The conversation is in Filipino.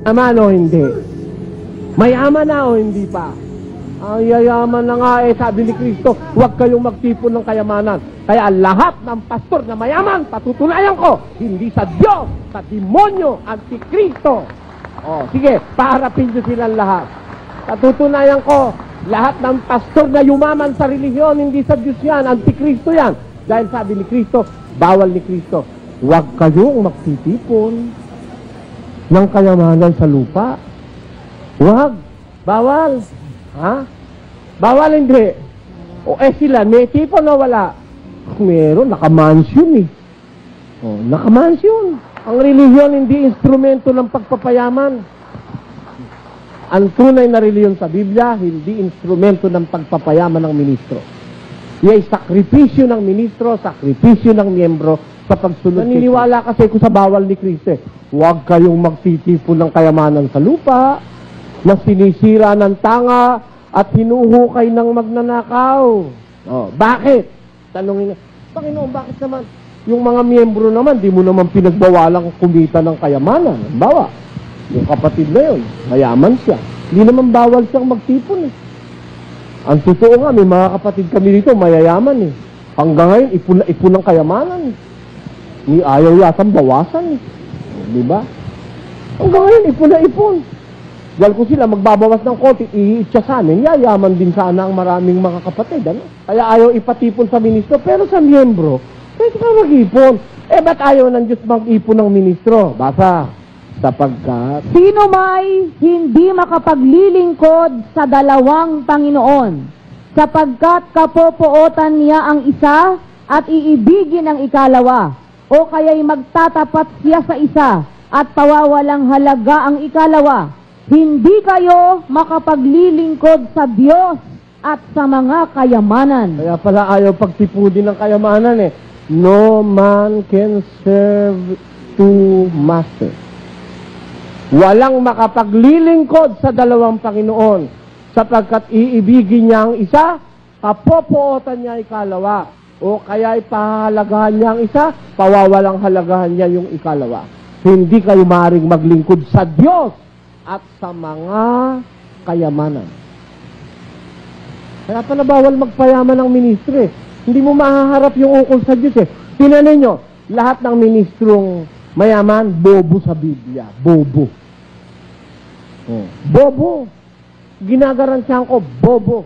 Mayaman o hindi? Mayaman na o hindi pa? Ang yayaman na nga sabi ni Kristo, huwag kayong magtipon ng kayamanan. Kaya lahat ng pastor na mayaman, patutunayan ko, hindi sa Diyos, sa demonyo, antikristo. O, sige, paharapin nyo silang lahat. Patutunayan ko, lahat ng pastor na yumaman sa relihiyon, hindi sa Diyos yan, antikristo yan. Dahil sabi ni Kristo, bawal ni Kristo, huwag kayong magtitipon ng kayamanan sa lupa. Huwag, bawal. Ha? Bawal hindi. O sila, may tipon o wala? Meron, nakamansyon eh. O, nakamansyon. Ang relihiyon hindi instrumento ng pagpapayaman. Ang tunay na relihiyon sa Biblia, hindi instrumento ng pagpapayaman ng ministro. Iya'y sakripisyo ng ministro, sakripisyo ng miyembro sa pagsunod. Naniniwala kasi ko sa bawal ni Kristo. Huwag kayong magtitipon ng kayamanan sa lupa, na sinisira ng tanga at hinuhukay ng magnanakaw. Oh, bakit? Tanungin niya, Panginoon, bakit naman? Yung mga miyembro naman, di mo naman pinagbawalang kumita ng kayamanan. Bawa, yung kapatid na yun, mayaman siya. Hindi naman bawal siyang magtipon eh. Ang totoo nga, may mga kapatid kami dito, mayayaman eh. Hanggang ngayon, ipon na ipon ng kayamanan eh. Ni ayaw yatang bawasan eh. Di ba? Hanggang ngayon, ipon na ipon. Dahil kung sila magbabawas ng konti, iitsa sa amin, yayaman din sana ang maraming mga kapatid. Ano? Kaya ayaw ipatipon sa ministro, pero sa miyembro, pwede ka mag-ipon. Ba't ayaw ng Diyos mag-ipon ng ministro? Basa, sapagkat sino may hindi makapaglilingkod sa dalawang Panginoon, sapagkat kapopootan niya ang isa at iibigin ang ikalawa, o kaya'y magtatapat siya sa isa at pawawalang halaga ang ikalawa. Hindi kayo makapaglilingkod sa Diyos at sa mga kayamanan. Kaya pala ayaw pagtipudin ng kayamanan eh. No man can serve two masters. Walang makapaglilingkod sa dalawang Panginoon, sapagkat iibigin niya ang isa, kapopootan niya ikalawa, o kaya'y pahalagahan niya ang isa, pawawalang halagahan niya yung ikalawa. Hindi kayo maaaring maglingkod sa Diyos at sa mga kayamanan. Kaya pala bawal magpayaman ng ministro eh. Hindi mo mahaharap yung ukol sa Diyos eh. Tingnan ninyo, lahat ng ministrong mayaman, bobo sa Biblia. Bobo. Bobo. Ginagarantiyan ko, bobo.